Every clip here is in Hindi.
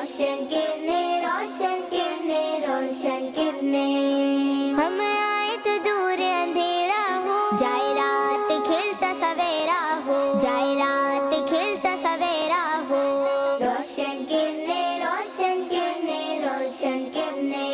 रोशन किरणें, रोशन किरणें, रोशन किरणें। हम आए तो दूर अंधेरा हो, जाए रात खिलता सवेरा हो, जाए रात खिलता सवेरा हो। रोशन किरणें, रोशन किरणें, रोशन किरणें।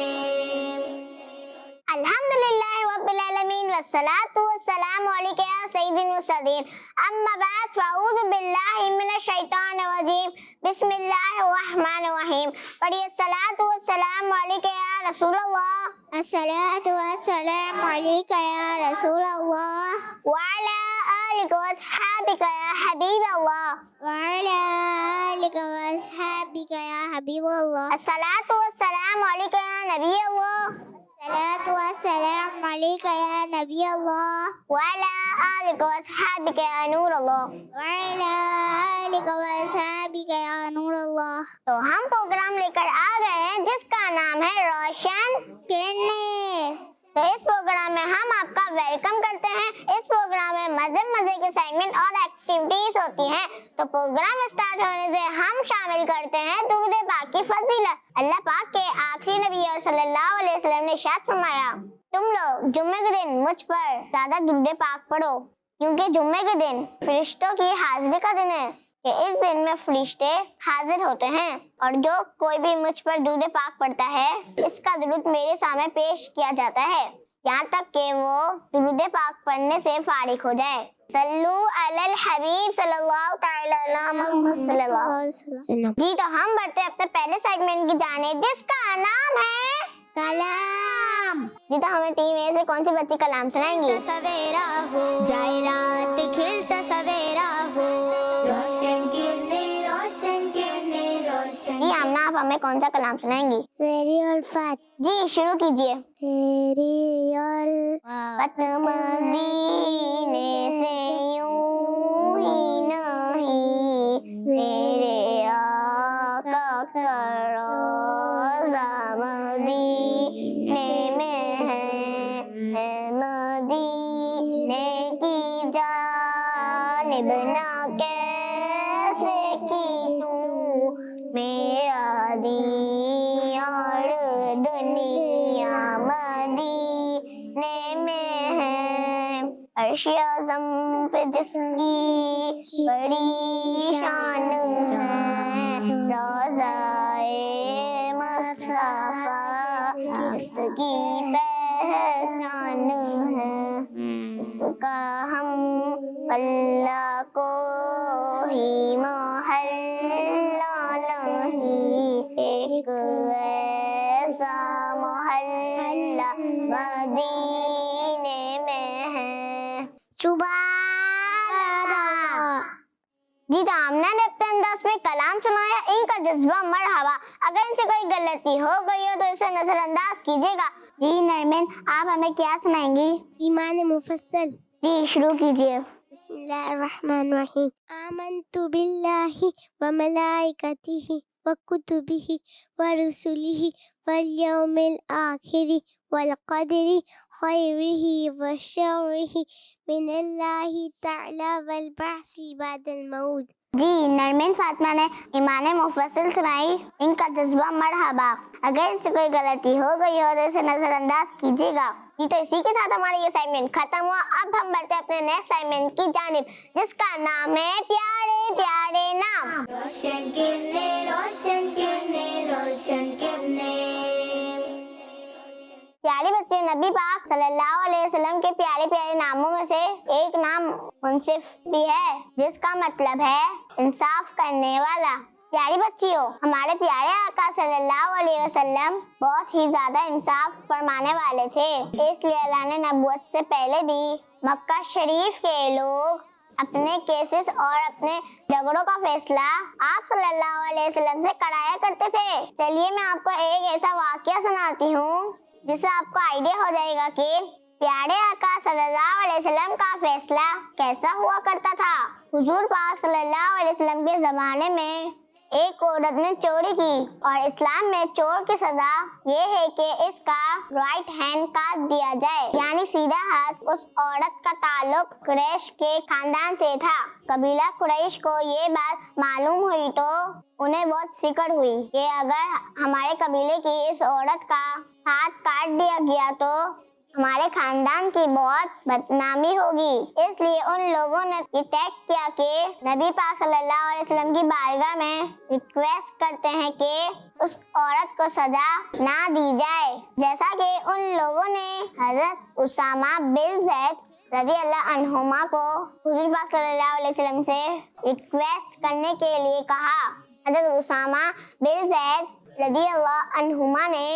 अल्हम्दुलिल्लाह रब्बिल आलमीन वस्सलातु वस्सलामु अलैका या सय्यिदुल मुरसलीन अम्मा बाद फ़अऊज़ु बिल्लाहि मिनश शैतानिर रजीम बिस्मिल्लाहिर रहमानिर रहीम। पढ़िए सलातु वस्सलामु अलैका या रसूलल्लाह। अस्सलातु वस्सलामु अलैका या रसूलल्लाह व अला आलिका व अस्हाबिका या हबीबल्लाह। व अला आलिका व अस्हाबिका या हबीबल्लाह। अस्सलातु वस्सलामु अलैका या नबीयल्लाह। अस्सलातु वस्सलामु अलैका या नबीयल्लाह। व अला आलिका व अस्हाबिका या नूरल्लाह। व अला आलिका व अस्हाबिका या नूरल्लाह। तो हम प्रोग्राम लेकर आ गए हैं जिसका नाम है रोशन किरणें। तो इस प्रोग्राम में हम आपका वेलकम करते हैं। इस प्रोग्राम में मजे मजे के सेगमेंट और एक्टिविटीज होती हैं। तो प्रोग्राम स्टार्ट होने से हम शामिल करते हैं दुरूद पाक की फजीलत। अल्लाह पाक के आखिरी नबी और सल्लल्लाहु अलैहि वसल्लम ने इरशाद फरमाया, तुम लोग जुम्मे के दिन मुझ पर ज्यादा दुरूद पाक पढ़ो, क्योंकि जुम्मे के दिन फरिश्तों की हाजिरी का दिन है कि इस दिन में फरिश्ते हाजिर होते हैं और जो कोई भी मुझ पर दुरूद पाक पढ़ता है इसका दुरूद मेरे सामने पेश किया जाता है यहाँ तक कि वो दुरूद पाक पढ़ने से फारिग हो जाए। सल्लू अलल हबीब सल्लल्लाहु तआला अलैहि वसल्लम। जी तो हम बढ़ते हैं अपने पहले सेगमेंट की जानिब जिसका नाम है कलाम। जी तो हमें टीम ए से कौन सी बच्ची कलाम सुनाएंगी? सवेरा हो, जाए रात खिलता सवेरा हो। रोशन किरणें, रोशन किरणें, रोशन। जी आमना आप हमें कौन सा कलाम सुनाएंगी? मेरी उल्फत। जी शुरू कीजिए। मेरी उल्फत मदीने से यूं ही नहीं, मेरे आका का रोज़ा मदीने में है, मदीने की जानिब ना कैसे खींचूं मेरा दियार दुनिया मदीने में है। अर्श आज़म पे जिसकी बड़ी शान है, रोज़ाए मुस्तफ़ा जिसकी पहचान है, उसका हम अल्लाह को ही मोहल्ला नहीं, एक ऐसा मोहल्ला मदीने में है। सुभान अल्लाह। जी तो आमना ने अपने अंदाज में कलाम सुनाया, इनका जज्बा मरहबा। अगर इनसे कोई गलती हो गई हो तो इसे नजरअंदाज कीजिएगा। जी नरमीन आप हमें क्या सुनाएंगी? ईमान मुफस्सल। जी शुरू कीजिए। बिस्मिल्लाहिर्रहमानिर्रहीम। आमन्तु बिल्लाहि व मलाइकतिहि व कुतुबिहि व रुसुलिहि वल यौमिल आखिरि वल क़दरि खैरिहि व शर्रिहि मिनल्लाहि तआला वल बअसी बअदल मौत। जी नरमीन फातिमा ने ईमान मुफस्सिल सुनाई, इनका जज्बा मरहबा। अगर इनसे कोई गलती हो गई हो तो इसे नजरअंदाज कीजिएगा। जी तो इसी के साथ हमारा ये सेगमेंट खत्म हुआ। अब हम बढ़ते हैं अपने नेक्स्ट सेगमेंट की जानिब जिसका नाम है प्यारे प्यारे नाम। रोशन किरणें, रोशन किरणें, रोशन किरणें। प्यारे बच्चे, नबी पाक सल्लल्लाहु अलैहि वसल्लम के प्यारे प्यारे नामों में से एक नाम मुंसिफ भी है जिसका मतलब है इंसाफ करने वाला। प्यारी बच्चियों, हमारे प्यारे आका सल्लल्लाहु अलैहि वसल्लम बहुत ही ज्यादा इंसाफ फरमाने वाले थे, इसलिए अल्लाह ने नबूवत से पहले भी मक्का शरीफ के लोग अपने केसेस और अपने झगड़ों का फैसला आप सल्लल्लाहु अलैहि वसल्लम से कराया करते थे। चलिए मैं आपको एक ऐसा वाकया सुनाती हूँ जिससे आपको आइडिया हो जाएगा कि प्यारे आका सल्लल्लाहु अलैहि वसल्लम का फैसला कैसा हुआ करता था। हुजूर पाक सल्लल्लाहु अलैहि वसल्लम के ज़माने में एक औरत ने चोरी की और इस्लाम में चोर की सजा ये है कि इसका राइट हैंड काट दिया जाए, यानी सीधा हाथ। उस औरत का ताल्लुक कुरैश के खानदान से था। कबीला कुरैश को ये बात मालूम हुई तो उन्हें बहुत फिक्र हुई कि अगर हमारे कबीले की इस औरत का हाथ काट दिया गया तो हमारे खानदान की बहुत बदनामी होगी। इसलिए उन लोगों ने ये तय किया कि नबी पाक सल्लल्लाहु अलैहि वसल्लम की बारगाह में रिक्वेस्ट करते हैं कि उस औरत को सजा ना दी जाए। जैसा कि उन लोगों ने हजरत उसामा बिन ज़ैद रज़ी अल्लाह अन्हुमा को हुज़ूर पाक सल्लल्लाहु अलैहि वसल्लम से रिक्वेस्ट करने के लिए कहा। हजरत उसामा बिन ज़ैद रज़ी अल्लाह अन्हुमा ने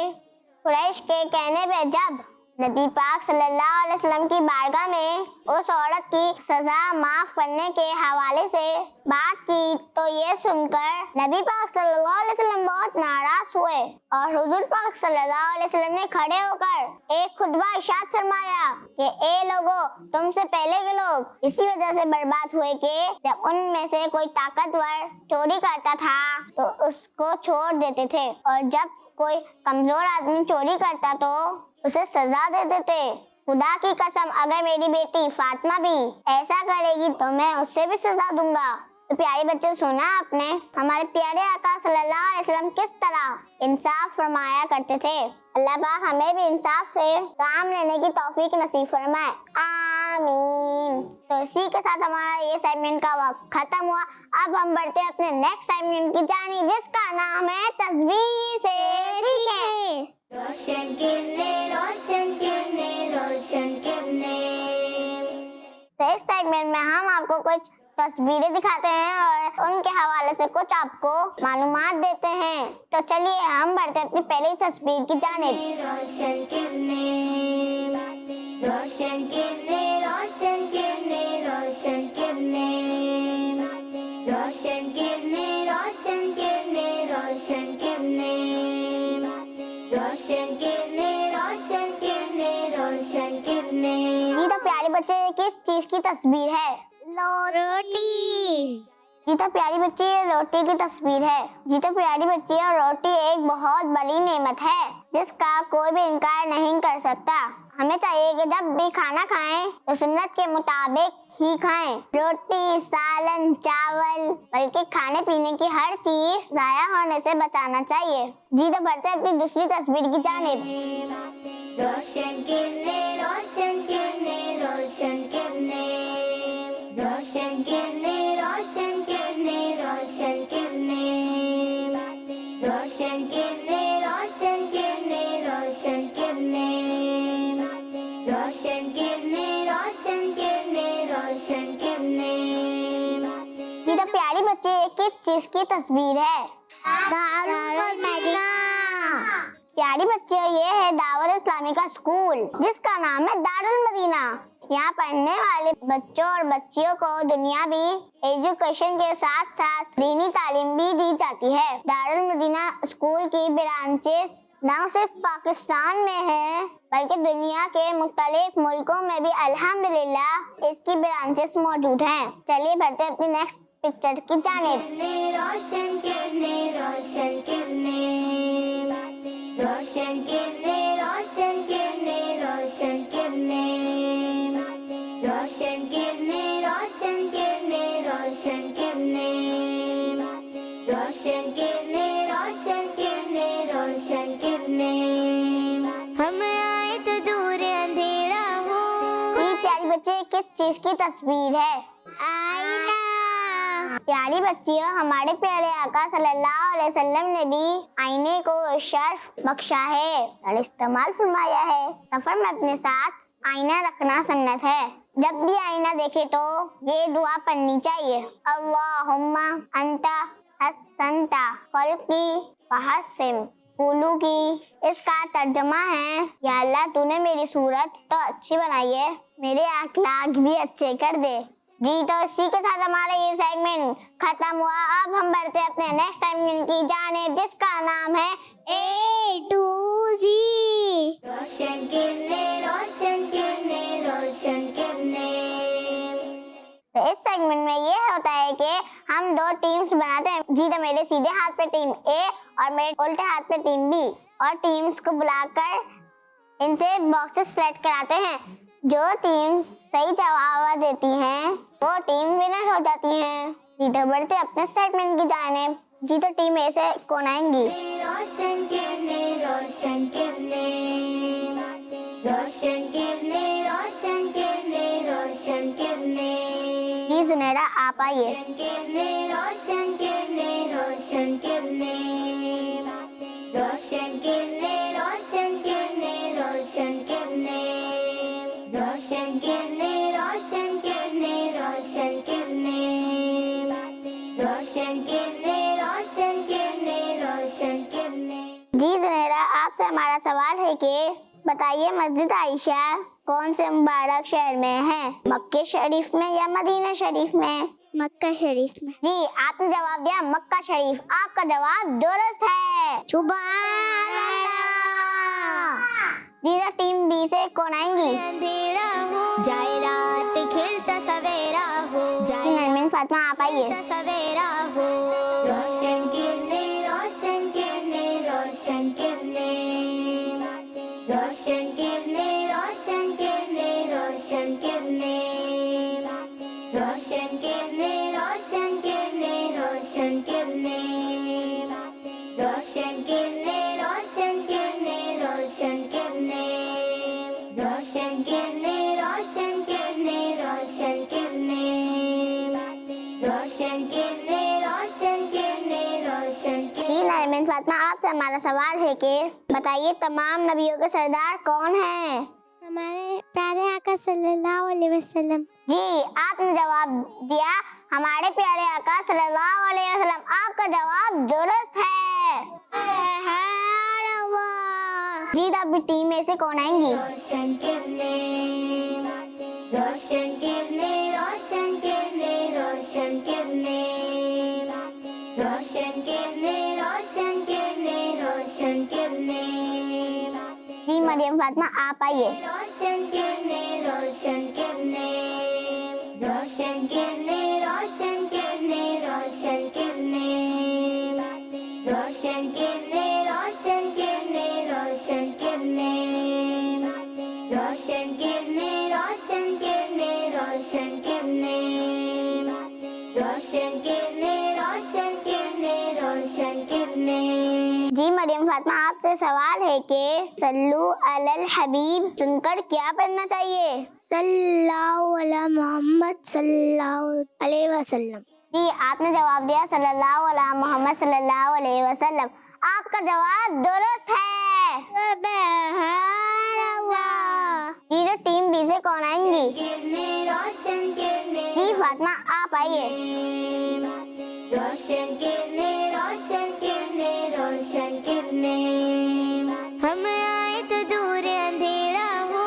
कुरैश के कहने पे जब नबी पाक सल्लल्लाहु अलैहि वसल्लम की बारगाह में उस औरत की सजा माफ करने के हवाले से बात की तो ये सुनकर नबी पाक सल्लल्लाहु अलैहि वसल्लम बहुत नाराज हुए और हुजूर पाक सल्लल्लाहु अलैहि वसल्लम ने खड़े होकर एक खुतबा इरशाद फरमाया कि ए लोगो, तुमसे पहले के लोग इसी वजह से बर्बाद हुए कि जब उनमें से कोई ताकतवर चोरी करता था तो उसको छोड़ देते थे और जब कोई कमजोर आदमी चोरी करता तो उसे सजा दे देते। खुदा की कसम, अगर मेरी बेटी फातिमा भी ऐसा करेगी तो मैं उससे भी सजा दूंगा। तो प्यारे बच्चों, सुना आपने हमारे प्यारे आका सल्लल्लाहु अलैहि वसल्लम किस तरह इंसाफ फरमाया करते थे। अल्लाह पाक हमें भी इंसाफ से काम लेने की तौफीक नसीब फरमाए, आमीन। तो इसी के साथ हमारा ये सेगमेंट का वक्त खत्म हुआ। अब हम बढ़ते हैं अपने नेक्स्ट सेगमेंट की जानिब, जिसका नाम है तस्बीह से सीखें। रोशन किरणें, रोशन किरणें, रोशन किरणें। तो इस सेगमेंट में हम आपको कुछ तस्वीरें दिखाते हैं और उनके हवाले से कुछ आपको मालूमात देते हैं। तो चलिए हम बढ़ते हैं अपनी पहली तस्वीर की जानिब। रोशन किरणें, रोशन किरणें, रोशन किरणें, रोशन किरणें, रोशन किरणें, रोशन किरणें, रोशन किरणें, रोशन किरणें, रोशन किरणें, रोशन किरणें। ये तो प्यारे बच्चे किस चीज की तस्वीर है? रोटी। जी तो प्यारी बच्ची, ये रोटी की तस्वीर है। जी तो प्यारी बच्ची, ये रोटी एक बहुत बड़ी नेमत है जिसका कोई भी इनकार नहीं कर सकता। हमें चाहिए कि जब भी खाना खाएं तो सुन्नत के मुताबिक ही खाएं। रोटी, सालन, चावल, बल्कि खाने पीने की हर चीज जाया होने से बचाना चाहिए। जी तो बढ़ते हैं अपनी दूसरी तस्वीर की जानिब। रोशन किरणें, रोशन किरणें, रोशन किरणें, रोशन किरणें, रोशन किरणें, रोशन किरणें, रोशन किरणें, रोशन किरणें, रोशन किरणें, रोशन किरणें, रोशन किरणें, रोशन किरणें। जी तो प्यारी बच्चे, किस चीज की तस्वीर है? दारुल मदीना। प्यारी बच्चे, ये है दावत इस्लामी का स्कूल जिसका नाम है दारुल मदीना। यहाँ पढ़ने वाले बच्चों और बच्चियों को दुनियावी एजुकेशन के साथ साथ दीनी तालीम भी दी जाती है। दारुल मदीना स्कूल की ब्रांचेस न सिर्फ पाकिस्तान में है बल्कि दुनिया के मुख्तलिफ मुल्कों में भी अल्हम्दुलिल्लाह इसकी ब्रांचेस मौजूद हैं। चलिए बढ़ते हैं अपनी नेक्स्ट पिक्चर की जानिब। रोशन किरणें, रोशन किरणें, रोशन किरणें, रोशन किरणें, रोशन किरणें, रोशन किरणें, रोशन किरणें, रोशन किरणें, रोशन किरणें, रोशन किरणें, रोशन किरणें। हम आए तो दूर अंधेरा हो। ये प्यारी बच्चे, किस चीज की तस्वीर है? आईना। प्यारी बच्चियों, हमारे प्यारे आका सल्लल्लाहु अलैहि वसल्लम ने भी आईने को शर्फ बख्शा है और इस्तेमाल फरमाया है। सफर में अपने साथ आईना रखना सुन्नत है। जब भी आईना देखे तो ये दुआ पढ़नी चाहिए, अल्लाहुम्मा अंता हसनता खल्की फहसिन कुलुकी। इसका तर्जुमा है, या अल्लाह तूने मेरी सूरत तो अच्छी बनाई है, मेरे अखलाक भी अच्छे कर दे। जी तो इसी के साथ हमारा ये सेगमेंट खत्म हुआ। अब हम बढ़ते हैं अपने नेक्स्ट सेगमेंट की जानिब जिसका नाम है A to Z। रोशन किरणें, रोशन किरणें, रोशन किरणें, तो इस सेगमेंट में ये होता है कि हम दो टीम्स बनाते हैं। जी तो मेरे सीधे हाथ पे टीम ए और मेरे उल्टे हाथ पे टीम बी, और टीम्स को बुलाकर इनसे बॉक्सेस सेलेक्ट कराते हैं। जो टीम सही जवाब देती हैं वो टीम विनर हो जाती है। जी तो बढ़ते अपने सेगमेंट की जानिब। जी तो टीम ए से कौन आएंगी? रोशन किरने रोशन किरने रोशन किरने रोशन किरने रोशन किरने। जी सुनहरा आप आइए। रोशन किरने रोशन किरने रोशन किरने रोशन किरने रोशन किरने रोशन किरने रोशन किरने रोशन किरने रोशन किरने रोशन किरने रोशन किरने रोशन किरने। जी सुनहरा आपसे हमारा सवाल है कि बताइए मस्जिद आयशा कौन से मुबारक शहर में है? मक्के शरीफ में या मदीना शरीफ में? मक्का शरीफ में। जी आपने जवाब दिया मक्का शरीफ। आपका जवाब दुरुस्त है। सुभान अल्लाह। जी तो टीम बी से कौन आएंगी? अंधेरा हो जाए रात खिलता सवेरा हो जाए नरमीन फातिमा आप आइए। सवेरा हो। रोशन किरने रोशन किरने रोशन किरने रोशन किरने रोशन किरने रोशन किरने रोशन किरने रोशन किरने रोशन किरने रोशन किरने रोशन किरने रोशन किरने रोशन किरने रोशन किरने रोशन किरने रोशन किरने रोशन किरने रोशन किरने। जी नरमीन फातिमा आपसे हमारा सवाल है कि बताइए तमाम नबियों के सरदार कौन हैं? हमारे प्यारे आका सल्लल्लाहु अलैहि वसल्लम। जी आपने जवाब दिया हमारे प्यारे आका सल्लल्लाहु अलैहि वसल्लम। आपका जवाब दुरुस्त है। जी तो अभी टीम में से कौन आएंगी? रोशन किरने रोशन किरने रोशन किरने रोशन किरने रोशन किरने रोशन किरने रोशन किरने। जी मरियम फातिमा आप आइए। रोशन किरने रोशन किरने रोशन किरने रोशन किरने रोशन किरने रोशन किरने रोशन किरने रोशन किरने रोशन किरने रोशन किरने रोशन किरने रोशन किरने रोशन किरने रोशन किरने। जी मरियम फातिमा आपसे सवाल है कि सल्लू अलल हबीब सुनकर क्या पढ़ना चाहिए? सल्लल्लाहु अला मोहम्मद सल्लल्लाहु अलैहि वसल्लम। जी आपने जवाब दिया सल्लल्लाहु अला मोहम्मद सल्लल्लाहु अलैहि वसल्लम। आपका जवाब दुरुस्त है। सुभान अल्लाह। जी तो टीम बी से कौन आएंगी? किरने रोशन किरने जी फातिमा आप आइए। रोशन किरने रोशन किरने रोशन किरने। हम आए तो दूर अंधेरा हो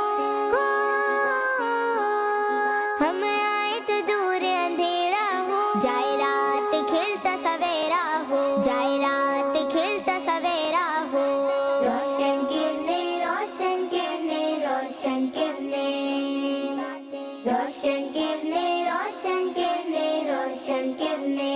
हम आए तो दूर अंधेरा हो जाए रात खिलता सवेरा हो जाए रात खिलता सवेरा हो। रोशन किरने रोशन किरने रोशन किरने रोशन किरने रोशन किरने रोशन किरने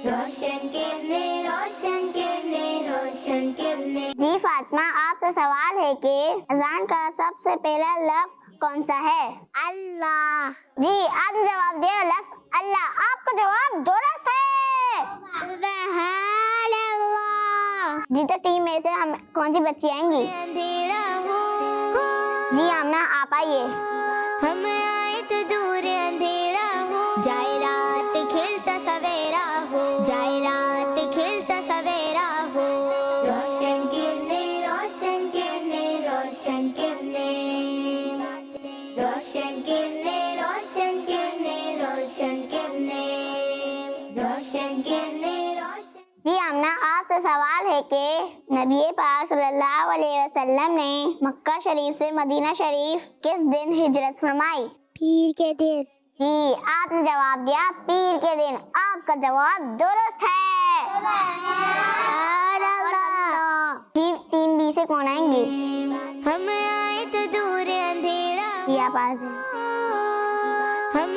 रोशन किरने रोशन किरने रोशन किरने। जी फातिमा आपसे सवाल है कि अजान का सबसे पहला लफ्ज कौन सा है? अल्लाह। जी आपने जवाब दिया लफ्ज अल्लाह। आपका जवाब दुरुस्त है। सुभान अल्लाह। जी तो टीम में से हम कौन सी बच्ची आएंगी? अंधेरा हो जी आमना आप आइए। हम आए तो दूर अंधेरा हो जाए रात खिलता सवेरा हो जाए रात खिलता सवेरा हो। रोशन किरने रोशन किरने रोशन किरने रोशन किरने रोशन किरने रोशन किरने रोशन किरने रोशन। जी आमना आपसे सवाल है कि नबी पाक सल्लल्लाहु अलैहि वसल्लम ने मक्का शरीफ से मदीना शरीफ किस दिन हिजरत फरमाई? पीर के दिन। जी आपने जवाब दिया पीर के दिन। आपका जवाब दुरुस्त है। जी टीम बी से कौन आएंगी? हम आए तो दूर अंधेरा जी आप आ जाइए। हम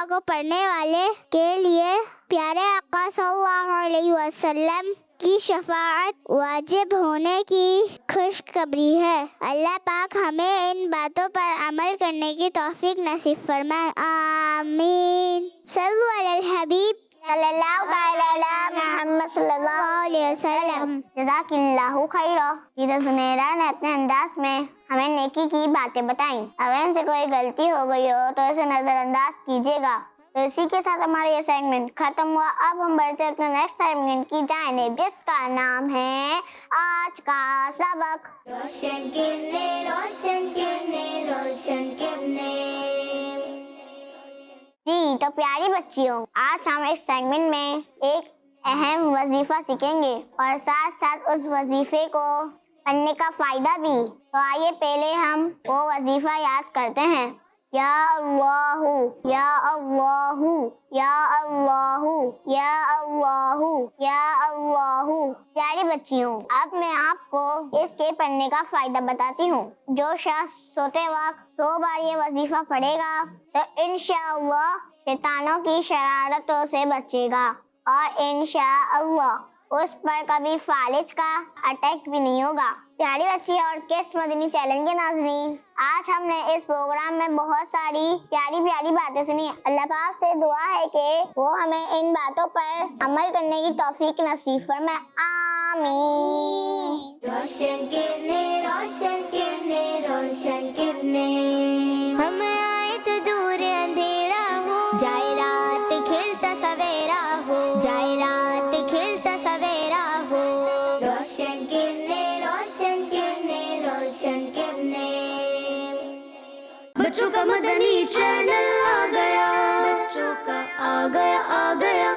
दुआ को पढ़ने वाले के लिए प्यारे आका सल्लल्लाहु अलैहि वसल्लम की शफाअत वाजिब होने की खुशखबरी है। अल्लाह पाक हमें इन बातों पर अमल करने की तौफीक नसीब फरमाए, आमीन। सल्लु अलल हबीब सल्लल्लाहु अलैहि मुहम्मद सल्लल्लाहु अलैहि वसल्लम। जज़ाकिल्लाहु खैरा। जीसस सुनहरा ने अपने अंदाज में हमें नेकी की बातें बताई। अगर इनसे कोई गलती हो गई हो तो इसे नजरअंदाज कीजिएगा। तो इसी के साथ हमारा ये सेगमेंट खत्म हुआ। अब हम बढ़ते अपने नेक्स्ट सेगमेंट की जानिब, जिसका नाम है आज का सबक। रोशन किरने, रोशन किरने, रोशन किरने। जी तो प्यारी बच्चियों, आज हम इस सेगमेंट में एक अहम वजीफा सीखेंगे और साथ साथ उस वजीफे को पढ़ने का फायदा भी। तो आइए पहले हम वो वजीफा याद करते हैं। या अल्लाहु, या अल्लाहु, या अल्लाहु, या अल्लाहु, या अल्लाहु। प्यारी बच्चियों, अब मैं आपको इसके पढ़ने का फायदा बताती हूँ। जो शख्स सोते वक्त 100 बार ये वजीफा पढ़ेगा तो इंशाअल्लाह शैतानों की शरारतों से बचेगा और इंशाअल्लाह उस पर कभी फालिज का अटैक भी नहीं होगा। प्यारी बच्ची और किस मदनी चैनल के नाज़रीन, आज हमने इस प्रोग्राम में बहुत सारी प्यारी प्यारी बातें सुनी। अल्लाह पाक से दुआ है कि वो हमें इन बातों पर अमल करने की तौफीक नसीब फरमाए, आमीन। रोशन किरने, रोशन किरने, रोशन किरने। हम आए तो दूर अंधेरा हो, जाए रात खिलता सवेरा हो, जाए रात खिलता सवेरा हो। रोशन किरने, रोशन किरने, रोशन किरने। बच्चों का मदनी चैनल आ गया, बच्चों का आ गया, आ गया।